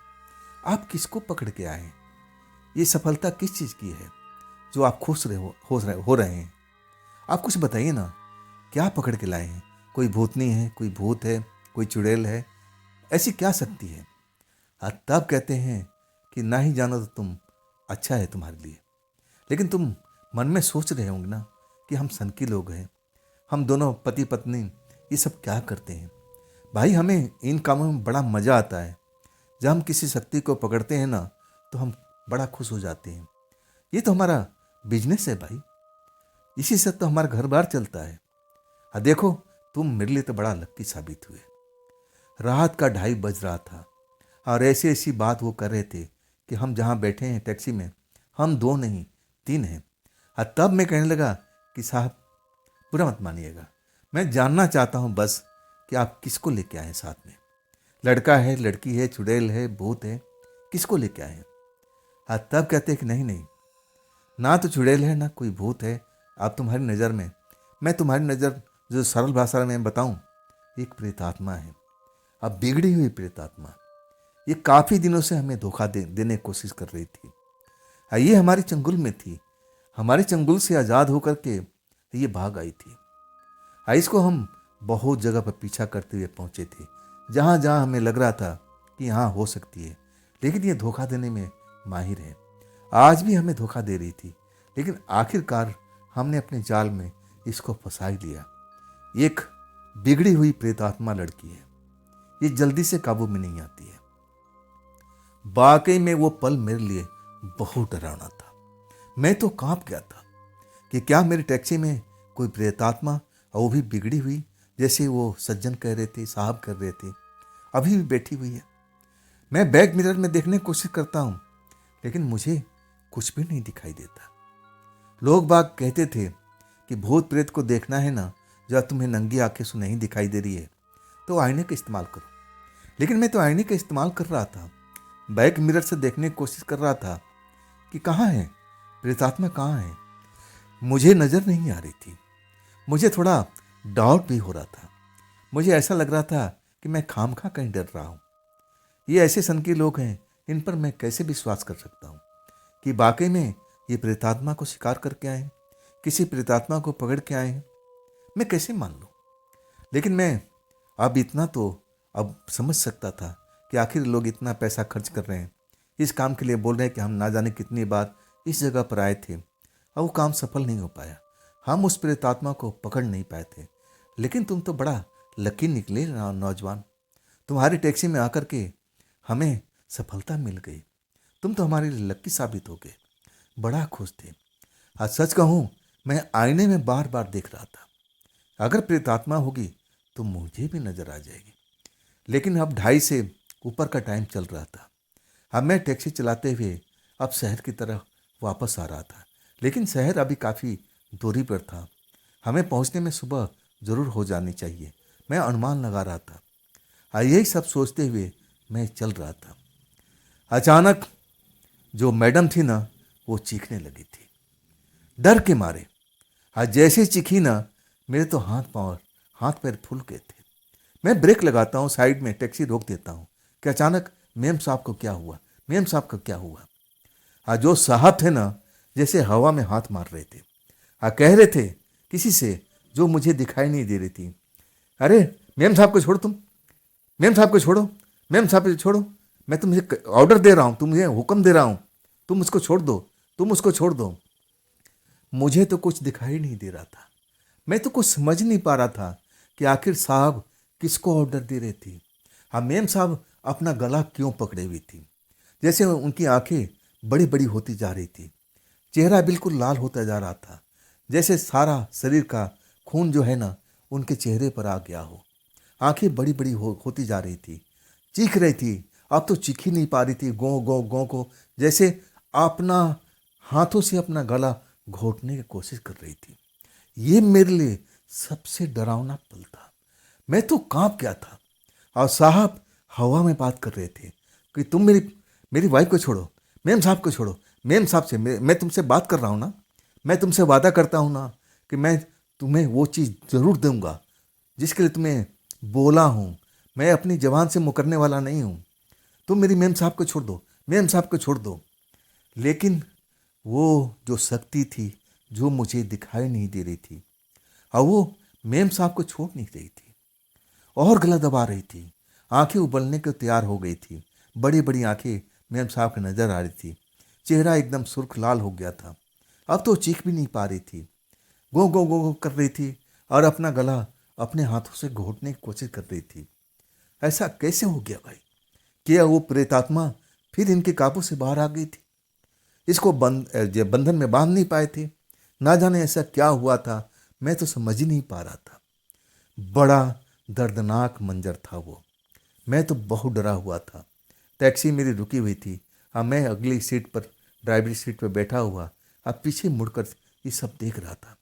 आप किसको पकड़ के आए हैं? ये सफलता किस चीज़ की है जो आप खुश हो रहे हैं? आप कुछ बताइए ना, क्या पकड़ के लाए हैं? कोई भूतनी है, कोई भूत है, कोई चुड़ैल है, ऐसी क्या शक्ति है? तब कहते हैं कि ना ही जानो तो तुम अच्छा है तुम्हारे लिए, लेकिन तुम मन में सोच रहे होंगे ना कि हम सनकी लोग हैं, हम दोनों पति पत्नी ये सब क्या करते हैं। भाई, हमें इन कामों में बड़ा मज़ा आता है। जब हम किसी शक्ति को पकड़ते हैं ना, तो हम बड़ा खुश हो जाते हैं। ये तो हमारा बिजनेस है भाई, इसी से तो हमारा घर बार चलता है। देखो, तुम मेरे लिए तो बड़ा लक्की साबित हुए। रात का 2:30 बज रहा था और ऐसी ऐसी बात वो कर रहे थे कि हम जहाँ बैठे हैं टैक्सी में, हम 2 नहीं 3 हैं। तब मैं कहने लगा कि साहब, बुरा मत मानिएगा, मैं जानना चाहता हूँ बस कि आप किसको लेके आए साथ में। लड़का है, लड़की है, चुड़ैल है, भूत है, किसको लेके आए हैं? तब कहते हैं कि नहीं नहीं, ना तो चुड़ैल है ना कोई भूत है। आप तुम्हारी नज़र में, मैं तुम्हारी नज़र जो सरल भाषा में बताऊं, एक प्रेतात्मा है। अब बिगड़ी हुई प्रेतात्मा, ये काफ़ी दिनों से हमें धोखा देने की कोशिश कर रही थी। ये हमारी चंगुल में थी, हमारी चंगुल से आज़ाद होकर के ये भाग आई थी। इसको हम बहुत जगह पर पीछा करते हुए पहुंचे थे, जहाँ जहाँ हमें लग रहा था कि यहाँ हो सकती है, लेकिन ये धोखा देने में माहिर है। आज भी हमें धोखा दे रही थी, लेकिन आखिरकार हमने अपने जाल में इसको फंसा ही लिया। एक बिगड़ी हुई प्रेतात्मा लड़की है, ये जल्दी से काबू में नहीं आती है। वाकई में वो पल मेरे लिए बहुत डरावना था। मैं तो कांप गया था कि क्या मेरी टैक्सी में कोई प्रेतात्मा, और वो भी बिगड़ी हुई, जैसे वो सज्जन कह रहे थे, साहब कर रहे थे, अभी भी बैठी हुई है। मैं बैक मिरर में देखने की कोशिश करता हूँ, लेकिन मुझे कुछ भी नहीं दिखाई देता। लोग बाग कहते थे कि भूत प्रेत को देखना है ना, जब तुम्हें नंगी आंखें से नहीं दिखाई दे रही है तो आईने का इस्तेमाल करो। लेकिन मैं तो आईने का इस्तेमाल कर रहा था, बैक मिरर से देखने की कोशिश कर रहा था कि कहाँ है प्रेतात्मा, कहाँ है। मुझे नज़र नहीं आ रही थी। मुझे थोड़ा डाउट भी हो रहा था। मुझे ऐसा लग रहा था कि मैं खामखा कहीं डर रहा हूँ। ये ऐसे सनकी लोग हैं, इन पर मैं कैसे विश्वास कर सकता हूँ कि वाकई में ये प्रेतात्मा को शिकार करके आए हैं, किसी प्रेतात्मा को पकड़ के आए हैं। मैं कैसे मान लूँ? लेकिन मैं अब इतना तो अब समझ सकता था कि आखिर लोग इतना पैसा खर्च कर रहे हैं इस काम के लिए, बोल रहे हैं कि हम ना जाने कितनी बार इस जगह पर आए थे और वो काम सफल नहीं हो पाया, हम उस प्रेतात्मा को पकड़ नहीं पाए थे। लेकिन तुम तो बड़ा लकी निकले नौजवान, तुम्हारी टैक्सी में आकर के हमें सफलता मिल गई, तुम तो हमारे लिए लकी साबित हो गए। बड़ा खुश थे। आज सच कहूँ, मैं आईने में बार बार देख रहा था, अगर प्रेतात्मा होगी तो मुझे भी नजर आ जाएगी। लेकिन अब 2:30 से ऊपर का टाइम चल रहा था। अब मैं टैक्सी चलाते हुए अब शहर की तरफ वापस आ रहा था, लेकिन शहर अभी काफ़ी दूरी पर था, हमें पहुंचने में सुबह ज़रूर हो जानी चाहिए, मैं अनुमान लगा रहा था। यही सब सोचते हुए मैं चल रहा था। अचानक जो मैडम थी ना, वो चीखने लगी थी डर के मारे। आज जैसे चीखी ना, मेरे तो हाथ पैर फूल गए थे। मैं ब्रेक लगाता हूँ, साइड में टैक्सी रोक देता हूँ कि अचानक मेम साहब को क्या हुआ, मेम साहब को क्या हुआ। आज जो साहब थे ना, जैसे हवा में हाथ मार रहे थे, कह रहे थे किसी से जो मुझे दिखाई नहीं दे रही थी, अरे मेम साहब को छोड़ो, तुम मेम साहब को छोड़ो, मेम साहब को छोड़ो, मैं तुम्हें ऑर्डर दे रहा हूँ, तुम्हें हुक्म दे रहा हूँ, तुम उसको छोड़ दो, तुम उसको छोड़ दो। मुझे तो कुछ दिखाई नहीं दे रहा था, मैं तो कुछ समझ नहीं पा रहा था कि आखिर साहब किसको ऑर्डर दे रहे थे। मेम साहब अपना गला क्यों पकड़े हुई थी, जैसे उनकी आंखें बड़ी बड़ी होती जा रही थी, चेहरा बिल्कुल लाल होता जा रहा था, जैसे सारा शरीर का खून जो है ना उनके चेहरे पर आ गया हो। आंखें बड़ी बड़ी होती जा रही थी, चीख रही थी, अब तो चीख ही नहीं पा रही थी, गौ गौ गौ को, जैसे अपना हाथों से अपना गला घोटने की कोशिश कर रही थी। ये मेरे लिए सबसे डरावना पल था। मैं तो कांप गया था और साहब हवा में बात कर रहे थे कि तुम मेरी मेरी वाइफ को छोड़ो, मेम साहब को छोड़ो, मेम साहब से मैं तुमसे बात कर रहा हूँ ना, मैं तुमसे वादा करता हूँ ना कि मैं तुम्हें वो चीज़ ज़रूर दूंगा जिसके लिए तुम्हें बोला हूँ, मैं अपनी जवान से मुकरने वाला नहीं हूँ, तुम मेरी मेम साहब को छोड़ दो, मेम साहब को छोड़ दो। लेकिन वो जो शक्ति थी जो मुझे दिखाई नहीं दे रही थी, और वो मेम साहब को छोड़ नहीं रही थी और गला दबा रही थी, आंखें उबलने को तैयार हो गई थी, बड़ी बड़ी आंखें मेम साहब की नजर आ रही थी, चेहरा एकदम सुर्ख लाल हो गया था, अब तो चीख भी नहीं पा रही थी, गो गो गो गो कर रही थी और अपना गला अपने हाथों से घोटने की कोशिश कर रही थी। ऐसा कैसे हो गया भाई? क्या वो प्रेतात्मा फिर इनके काबू से बाहर आ गई थी? इसको बंधन में बांध नहीं पाए थे। ना जाने ऐसा क्या हुआ था, मैं तो समझ ही नहीं पा रहा था। बड़ा दर्दनाक मंजर था वो। मैं तो बहुत डरा हुआ था। टैक्सी मेरी रुकी हुई थी। अब मैं अगली सीट पर, ड्राइवरी सीट पर बैठा हुआ, अब पीछे मुड़कर ये सब देख रहा था।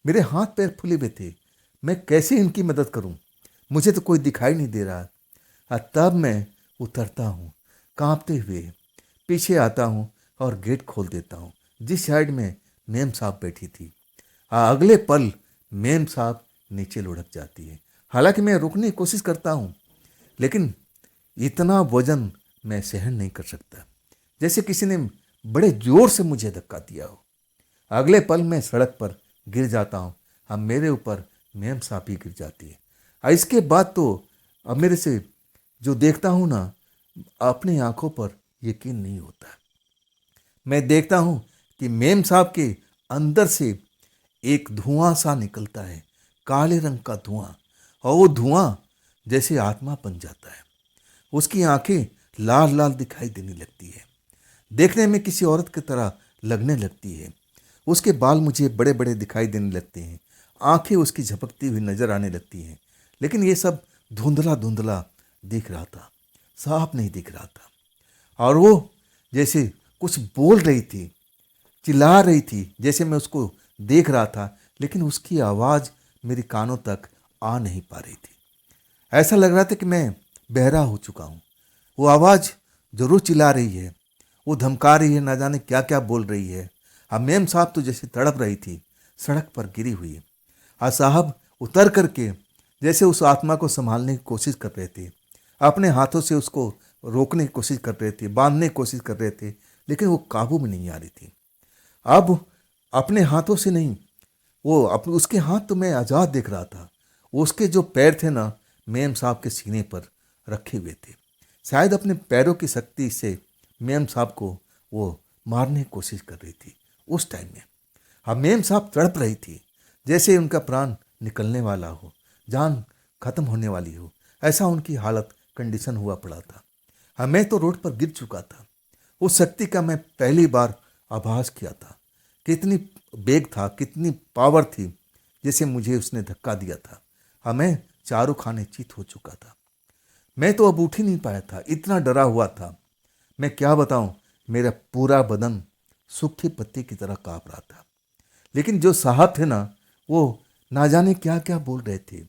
मेरे हाथ पैर फूले हुए थे। मैं कैसे इनकी मदद करूं? मुझे तो कोई दिखाई नहीं दे रहा। तब मैं उतरता हूँ कांपते हुए, पीछे आता हूँ और गेट खोल देता हूँ जिस साइड में मेम साहब बैठी थी। अगले पल मेम साहब नीचे लुढ़क जाती है। हालांकि मैं रुकने की कोशिश करता हूँ, लेकिन इतना वजन मैं सहन नहीं कर सकता, जैसे किसी ने बड़े जोर से मुझे धक्का दिया हो। अगले पल मैं सड़क पर गिर जाता हूँ। अब मेरे ऊपर मेम साहब ही गिर जाती है। इसके बाद तो अब मेरे से जो देखता हूँ ना, अपनी आंखों पर यकीन नहीं होता। मैं देखता हूँ कि मेम साहब के अंदर से एक धुआं सा निकलता है, काले रंग का धुआं। और वो धुआं जैसे आत्मा बन जाता है। उसकी आंखें लाल लाल दिखाई देने लगती है, देखने में किसी औरत की तरह लगने लगती है। उसके बाल मुझे बड़े बड़े दिखाई देने लगते हैं, आंखें उसकी झपकती हुई नजर आने लगती हैं। लेकिन ये सब धुंधला धुंधला दिख रहा था, साफ नहीं दिख रहा था। और वो जैसे कुछ बोल रही थी, चिल्ला रही थी, जैसे मैं उसको देख रहा था, लेकिन उसकी आवाज़ मेरे कानों तक आ नहीं पा रही थी। ऐसा लग रहा था कि मैं बहरा हो चुका हूँ। वो आवाज़ जरूर चिल्ला रही है, वो धमका रही है, ना जाने क्या क्या बोल रही है। अब मेम साहब तो जैसे तड़प रही थी, सड़क पर गिरी हुई। साहब उतर करके जैसे उस आत्मा को संभालने की कोशिश कर रहे थे, अपने हाथों से उसको रोकने की कोशिश कर रहे थे, बांधने की कोशिश कर रहे थे, लेकिन वो काबू में नहीं आ रही थी। अब अपने हाथों से नहीं, वो उसके हाथ तो मैं आज़ाद देख रहा था। उसके जो पैर थे ना, मेम साहब के सीने पर रखे हुए थे। शायद अपने पैरों की शक्ति से मेम साहब को वो मारने की कोशिश कर रही थी उस टाइम में। अब मेम साहब तड़प रही थी, जैसे उनका प्राण निकलने वाला हो, जान खत्म होने वाली हो। ऐसा उनकी हालत, कंडीशन हुआ पड़ा था। मैं तो रोड पर गिर चुका था। उस शक्ति का मैं पहली बार आभास किया था। कितनी बेग था, कितनी पावर थी, जैसे मुझे उसने धक्का दिया था। मैं चारों खाने चित हो चुका था। मैं तो अब उठ ही नहीं पाया था, इतना डरा हुआ था। मैं क्या बताऊं, मेरा पूरा बदन सूखे पत्ते की तरह कांप रहा था। लेकिन जो साहब थे ना, वो ना जाने क्या क्या बोल रहे थे।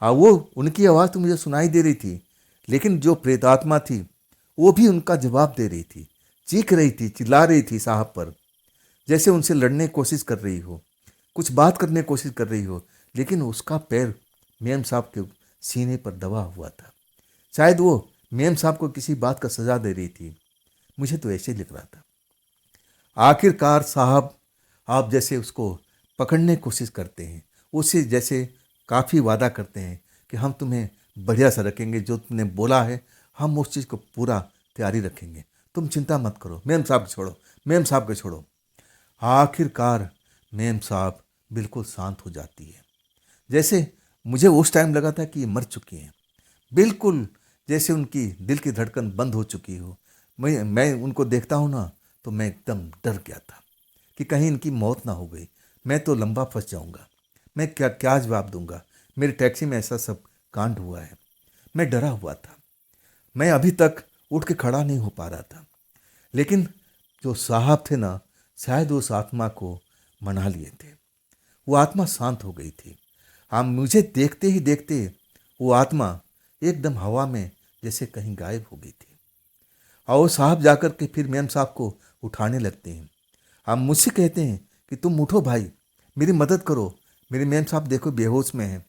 वो उनकी आवाज़ तो मुझे सुनाई दे रही थी, लेकिन जो प्रेतात्मा थी वो भी उनका जवाब दे रही थी, चीख रही थी, चिल्ला रही थी साहब पर, जैसे उनसे लड़ने की कोशिश कर रही हो, कुछ बात करने की कोशिश कर रही हो। लेकिन उसका पैर मेम साहब के सीने पर दबा हुआ था। शायद वो मेम साहब को किसी बात का सजा दे रही थी। मुझे तो ऐसे ही लग रहा था। आखिरकार साहब आप जैसे उसको पकड़ने की कोशिश करते हैं, उससे जैसे काफ़ी वादा करते हैं कि हम तुम्हें बढ़िया से रखेंगे, जो तुमने बोला है हम उस चीज़ को पूरा तैयारी रखेंगे, तुम चिंता मत करो, मेम साहब को छोड़ो, मेम साहब को छोड़ो। आखिरकार मेम साहब बिल्कुल शांत हो जाती है। जैसे मुझे उस टाइम लगा था कि ये मर चुकी हैं, बिल्कुल जैसे उनकी दिल की धड़कन बंद हो चुकी हो। मैं उनको देखता हूँ ना, तो मैं एकदम डर गया था कि कहीं इनकी मौत ना हो गई, मैं तो लंबा फंस जाऊंगा। मैं क्या क्या जवाब दूंगा, मेरी टैक्सी में ऐसा सब कांड हुआ है। मैं डरा हुआ था। मैं अभी तक उठ के खड़ा नहीं हो पा रहा था। लेकिन जो साहब थे ना, शायद उस आत्मा को मना लिए थे। वो आत्मा शांत हो गई थी। हाँ, मुझे देखते ही देखते वो आत्मा एकदम हवा में जैसे कहीं गायब हो गई थी। और वो साहब जाकर के फिर मेम साहब को उठाने लगते हैं। हम मुझसे कहते हैं कि तुम उठो भाई, मेरी मदद करो, मेरे मेम साहब देखो बेहोश में हैं।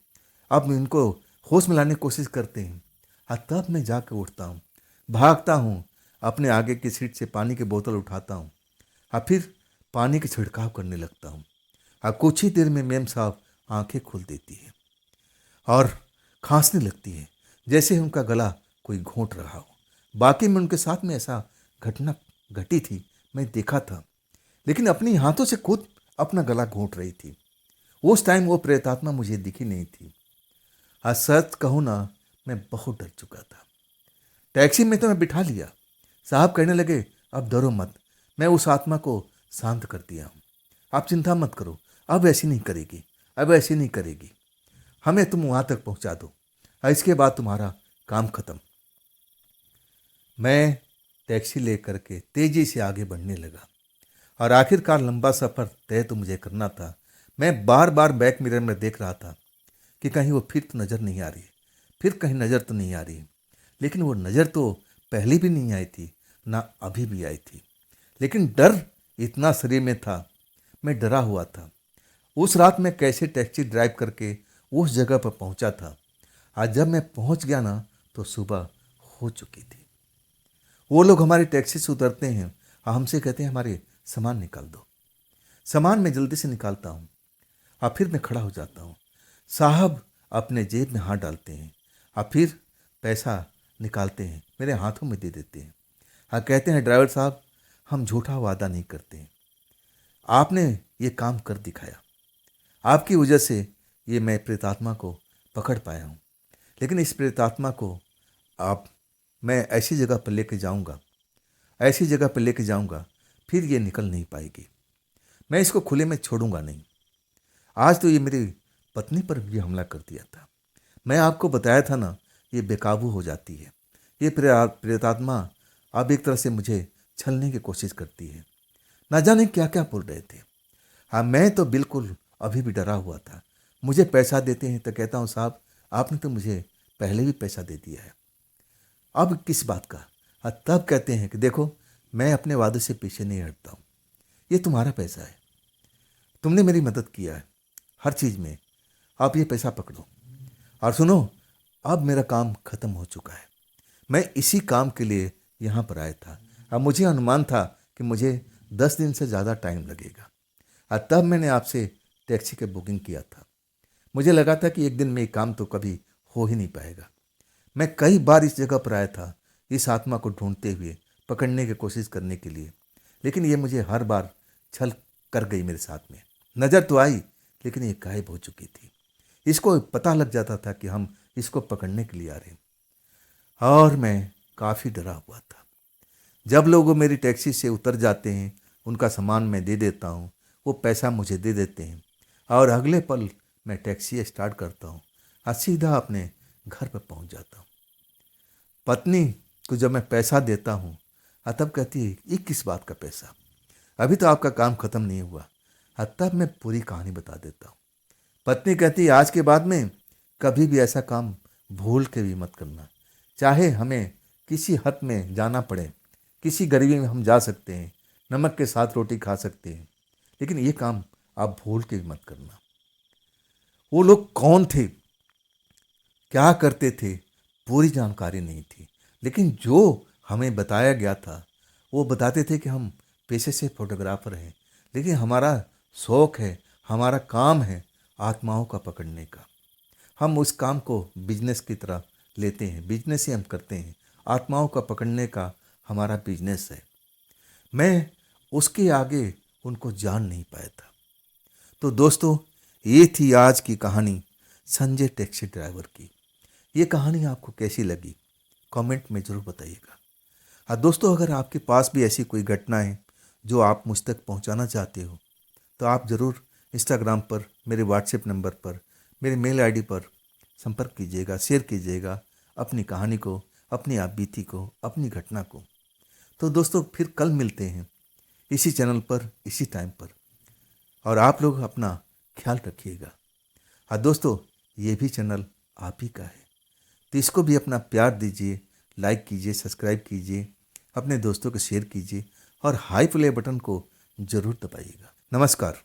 अब इनको होश में लाने की कोशिश करते हैं। हाँ, तब मैं जाकर उठता हूँ, भागता हूँ, अपने आगे की सीट से पानी की बोतल उठाता हूँ। हाँ, फिर पानी का छिड़काव करने लगता हूँ। हाँ, कुछ ही देर में मेम साहब आंखें खोल देती है और खांसने लगती है, जैसे उनका गला कोई घोंट रहा हो। बाकी में उनके साथ में ऐसा घटना घटी थी, मैं देखा था। लेकिन अपनी हाथों से खुद अपना गला घोंट रही थी। उस टाइम वो प्रेतात्मा मुझे दिखी नहीं थी। आज सच कहूँ ना, मैं बहुत डर चुका था। टैक्सी में तो मैं बिठा लिया। साहब कहने लगे अब डरो मत, मैं उस आत्मा को शांत कर दिया हूँ। आप चिंता मत करो, अब ऐसी नहीं करेगी, अब ऐसी नहीं करेगी। हमें तुम वहाँ तक पहुँचा दो और इसके बाद तुम्हारा काम खत्म। मैं टैक्सी लेकर के तेजी से आगे बढ़ने लगा और आखिरकार लंबा सफ़र तय तो मुझे करना था। मैं बार बार बैक मिरर में देख रहा था कि कहीं वो फिर तो नज़र नहीं आ रही, फिर कहीं नज़र तो नहीं आ रही। लेकिन वो नज़र तो पहले भी नहीं आई थी, ना अभी भी आई थी। लेकिन डर इतना शरीर में था, मैं डरा हुआ था। उस रात मैं कैसे टैक्सी ड्राइव करके उस जगह पर पहुंचा था। आज जब मैं पहुंच गया ना तो सुबह हो चुकी थी। वो लोग हमारी टैक्सी से उतरते हैं और हमसे कहते हैं हमारे सामान निकाल दो। सामान मैं जल्दी से निकालता हूँ और फिर मैं खड़ा हो जाता हूँ। साहब अपने जेब में हाथ डालते हैं और फिर पैसा निकालते हैं, मेरे हाथों में दे देते हैं और कहते हैं ड्राइवर साहब, हम झूठा वादा नहीं करते हैं, आपने ये काम कर दिखाया, आपकी वजह से ये मैं प्रेतात्मा को पकड़ पाया हूँ। लेकिन इस प्रेतात्मा को आप मैं ऐसी जगह पर लेके जाऊँगा, ऐसी जगह पर लेके जाऊँगा, फिर ये निकल नहीं पाएगी। मैं इसको खुले में छोड़ूंगा नहीं। आज तो ये मेरी पत्नी पर भी हमला कर दिया था। मैं आपको बताया था ना, ये बेकाबू हो जाती है। ये प्रेतात्मा अब एक तरह से मुझे छलने की कोशिश करती है। ना जाने क्या क्या बोल रहे थे। हाँ, मैं तो बिल्कुल अभी भी डरा हुआ था। मुझे पैसा देते हैं तो कहता हूँ साहब, आपने तो मुझे पहले भी पैसा दे दिया है, अब किस बात का। तब कहते हैं कि देखो, मैं अपने वादे से पीछे नहीं हटता हूँ, ये तुम्हारा पैसा है, तुमने मेरी मदद किया है हर चीज़ में, आप ये पैसा पकड़ो और सुनो, अब मेरा काम खत्म हो चुका है। मैं इसी काम के लिए यहाँ पर आया था। अब मुझे अनुमान था कि मुझे 10 दिन से ज़्यादा टाइम लगेगा और तब मैंने आपसे टैक्सी की बुकिंग किया था। मुझे लगा था कि एक दिन में ये काम तो कभी हो ही नहीं पाएगा। मैं कई बार इस जगह पर आया था इस आत्मा को ढूंढते हुए, पकड़ने की कोशिश करने के लिए, लेकिन ये मुझे हर बार छल कर गई मेरे साथ में। नज़र तो आई लेकिन ये गायब हो चुकी थी। इसको पता लग जाता था कि हम इसको पकड़ने के लिए आ रहे हैं और मैं काफ़ी डरा हुआ था। जब लोग मेरी टैक्सी से उतर जाते हैं, उनका सामान मैं दे देता हूँ, वो पैसा मुझे दे देते हैं और अगले पल मैं टैक्सी स्टार्ट करता हूँ और सीधा अपने घर पर पहुँच जाता हूँ। पत्नी को जब मैं पैसा देता हूँ तब कहती है ये किस बात का पैसा, अभी तो आपका काम ख़त्म नहीं हुआ। तब मैं पूरी कहानी बता देता हूँ। पत्नी कहती है आज के बाद में कभी भी ऐसा काम भूल के भी मत करना, चाहे हमें किसी हद में जाना पड़े, किसी गरीबी में हम जा सकते हैं, नमक के साथ रोटी खा सकते हैं, लेकिन ये काम आप भूल के भी मत करना। वो लोग कौन थे, क्या करते थे, पूरी जानकारी नहीं थी, लेकिन जो हमें बताया गया था वो बताते थे कि हम पेशे से फोटोग्राफर हैं, लेकिन हमारा शौक़ है, हमारा काम है आत्माओं का पकड़ने का। हम उस काम को बिजनेस की तरह लेते हैं, बिजनेस ही हम करते हैं, आत्माओं का पकड़ने का हमारा बिजनेस है। मैं उसके आगे उनको जान नहीं पाया था। तो दोस्तों, ये थी आज की कहानी संजय टैक्सी ड्राइवर की। ये कहानी आपको कैसी लगी कमेंट में ज़रूर बताइएगा। और दोस्तों, अगर आपके पास भी ऐसी कोई घटना है जो आप मुझ तक पहुंचाना चाहते हो तो आप ज़रूर इंस्टाग्राम पर, मेरे व्हाट्सएप नंबर पर, मेरे मेल आईडी पर संपर्क कीजिएगा, शेयर कीजिएगा अपनी कहानी को, अपनी आप बीती को, अपनी घटना को। तो दोस्तों, फिर कल मिलते हैं इसी चैनल पर, इसी टाइम पर, और आप लोग अपना ख्याल रखिएगा। और दोस्तों, ये भी चैनल आप ही का है, तो इसको भी अपना प्यार दीजिए, लाइक कीजिए, सब्सक्राइब कीजिए, अपने दोस्तों को शेयर कीजिए और हाई प्ले बटन को ज़रूर दबाइएगा। नमस्कार।